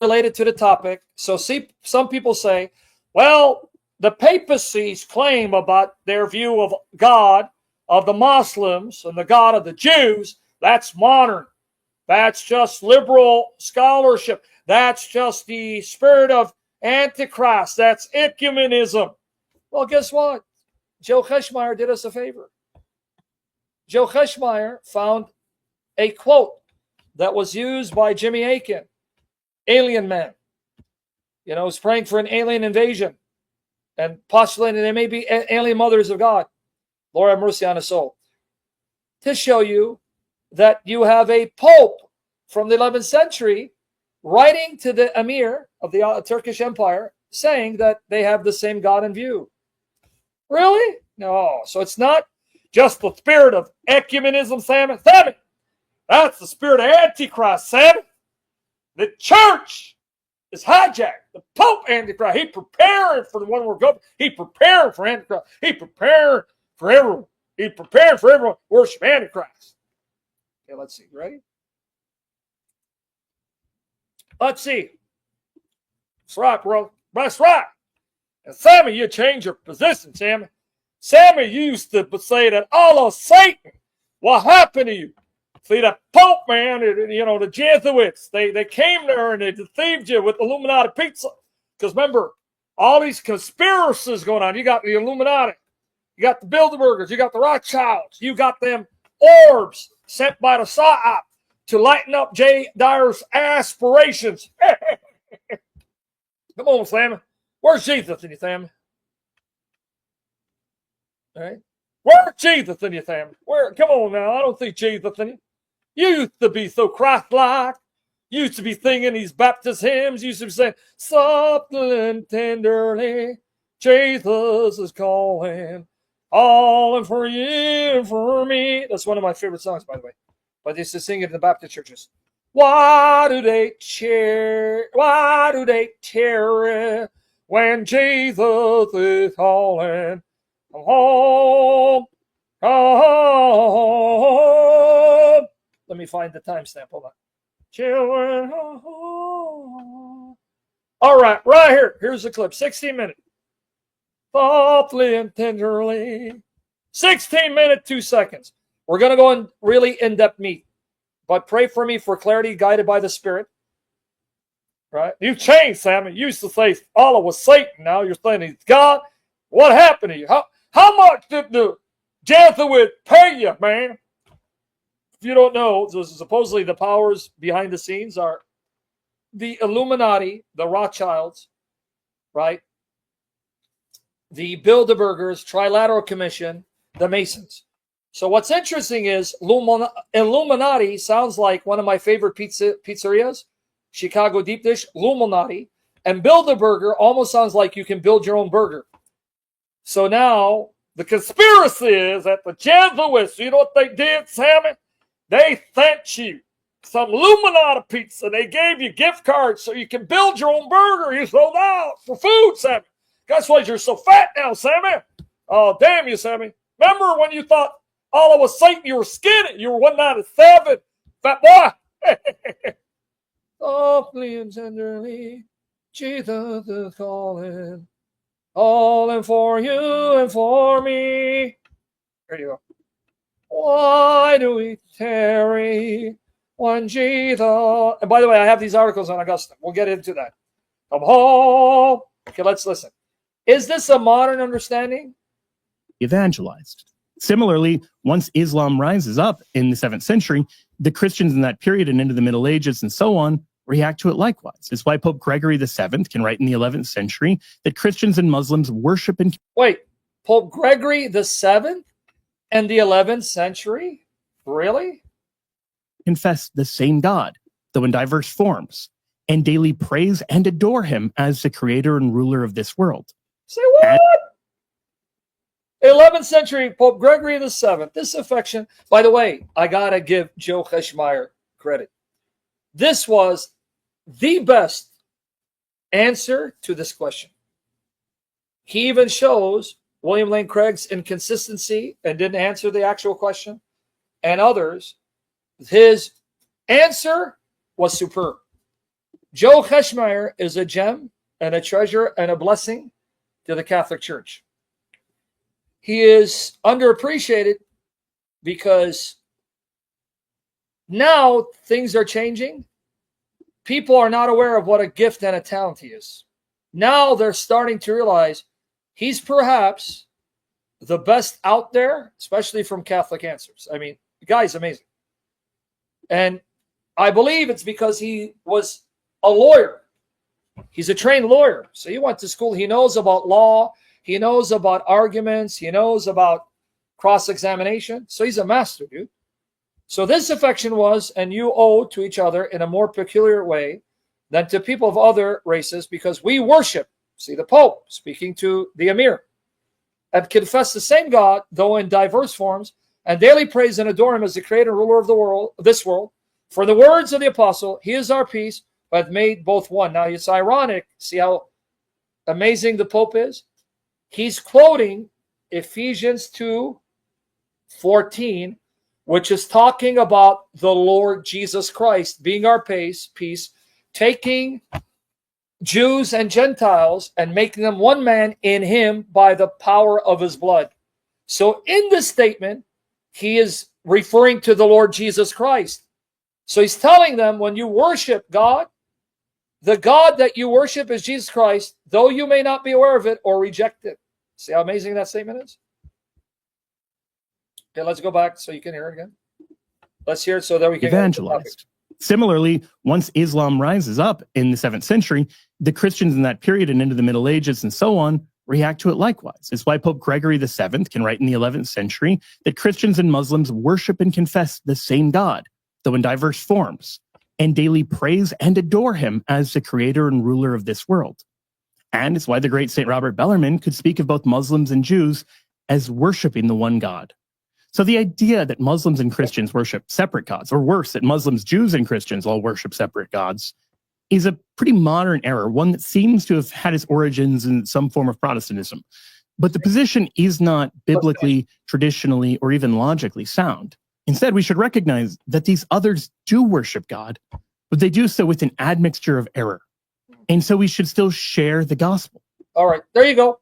related to the topic. So see, some people say, well, the papacy's claim about their view of God, of the Muslims, and the God of the Jews, that's modern. That's just liberal scholarship. That's just the spirit of Antichrist. That's ecumenism. Well, guess what? Joe Heschmeyer did us a favor. Joe Heschmeyer found a quote that was used by Jimmy Akin, alien man. You know, was praying for an alien invasion and postulating they may be alien mothers of God. Lord have mercy on us all. To show you that you have a pope from the 11th century writing to the emir of the Turkish Empire saying that they have the same God in view. Really? No. So it's not just the spirit of ecumenism, Salmon. Salmon! That's the spirit of Antichrist, Salmon. The church is hijacked. The Pope Antichrist. He preparing for the one we're going. He preparing for Antichrist. He preparing for everyone. He preparing for everyone to worship Antichrist. Okay, let's see. Ready? Let's see. That's right, bro. That's right. And Sammy, you change your position, Sammy. Sammy used to say that all of Satan, what happened to you? See, the Pope, man, you know, the Jesuits, they came there and they deceived you with Illuminati pizza. Because remember, all these conspiracies going on. You got the Illuminati. You got the Bilderbergers. You got the Rothschilds. You got them orbs sent by the Sa'ab to lighten up Jay Dyer's aspirations. Come on, Sammy. Where's Jesus in you, Sammy? All right. Where's Jesus in you, Sammy? Where? Come on now. I don't see Jesus in you. You used to be so Christ-like. You used to be singing these Baptist hymns. You used to be saying, softly and tenderly, Jesus is calling, all for you and for me. That's one of my favorite songs, by the way. But they used to sing it in the Baptist churches. Why do they cheer? Why do they tear when Jesus is calling? Come home, come home. Let me find the timestamp. Hold on. Children, home. All right, right here. Here's the clip. 16 minutes. Softly and tenderly. 16 minutes, 2 seconds. We're going to go in really in-depth meat. But pray for me for clarity, guided by the Spirit. Right? You've changed, Sammy. You used to say Allah was Satan. Now you're saying he's God. What happened to you? How much did the Jesuit pay you, man? If you don't know, supposedly the powers behind the scenes are the Illuminati, the Rothschilds, right? The Bilderbergers, Trilateral Commission, the Masons. So what's interesting is Illuminati sounds like one of my favorite pizzerias, Chicago Deep Dish, Illuminati. And Bilderberger almost sounds like you can build your own burger. So now the conspiracy is that the Jesuits, you know what they did, Sammy? They sent you some Illuminati pizza. They gave you gift cards so you can build your own burger. You sold out for food, Sammy. That's why you're so fat now, Sammy. Oh, damn you, Sammy. Remember when you thought Allah was Satan, you were skinny. You were 197. Fat boy. Softly and tenderly, Jesus is calling for you and for me. There you go. Why do we tarry when Jesus... And by the way, I have these articles on Augustine. We'll get into that. Come home. Okay, let's listen. Is this a modern understanding? Evangelized. Similarly, once Islam rises up in the 7th century, the Christians in that period and into the Middle Ages and so on react to it likewise. It's why Pope Gregory VII can write in the 11th century that Christians and Muslims worship and... Wait, Pope Gregory VII and the 11th century? Really? confess the same God, though in diverse forms, and daily praise and adore him as the creator and ruler of this world. Say what? 11th century Pope Gregory VII. This affection, by the way, I got to give Joe Heschmeyer credit. This was the best answer to this question. He even shows William Lane Craig's inconsistency and didn't answer the actual question, and others. His answer was superb. Joe Heschmeyer is a gem and a treasure and a blessing to the Catholic Church. He is underappreciated because now things are changing. People are not aware of what a gift and a talent he is. Now they're starting to realize he's perhaps the best out there, especially from Catholic Answers. I mean, the guy's amazing. And I believe it's because he was a lawyer. He's a trained lawyer. So he went to school. He knows about law. He knows about arguments. He knows about cross-examination. So he's a master, dude. So this affection was, and you owe to each other in a more peculiar way than to people of other races, because we worship, see the Pope speaking to the Emir, and confess the same God, though in diverse forms, and daily praise and adore him as the creator and ruler of the world, this world. For the words of the apostle, he is our peace, but hath made both one. Now it's ironic, see how amazing the Pope is? He's quoting Ephesians 2:14, which is talking about the Lord Jesus Christ being our peace, taking Jews and Gentiles and making them one man in him by the power of his blood. So in this statement, he is referring to the Lord Jesus Christ. So he's telling them, when you worship God, the God that you worship is Jesus Christ, though you may not be aware of it or reject it. See how amazing that statement is? Okay, let's go back so you can hear it again. Let's hear it so that we can evangelized. Similarly, once Islam rises up in the 7th century, the Christians in that period and into the Middle Ages and so on react to it likewise. It's why Pope Gregory VII can write in the 11th century that Christians and Muslims worship and confess the same God, though in diverse forms, and daily praise and adore him as the creator and ruler of this world. And it's why the great St. Robert Bellarmine could speak of both Muslims and Jews as worshiping the one God. So the idea that Muslims and Christians worship separate gods, or worse, that Muslims, Jews, and Christians all worship separate gods, is a pretty modern error, one that seems to have had its origins in some form of Protestantism. But the position is not biblically, traditionally, or even logically sound. Instead, we should recognize that these others do worship God, but they do so with an admixture of error. And so we should still share the gospel. All right, there you go.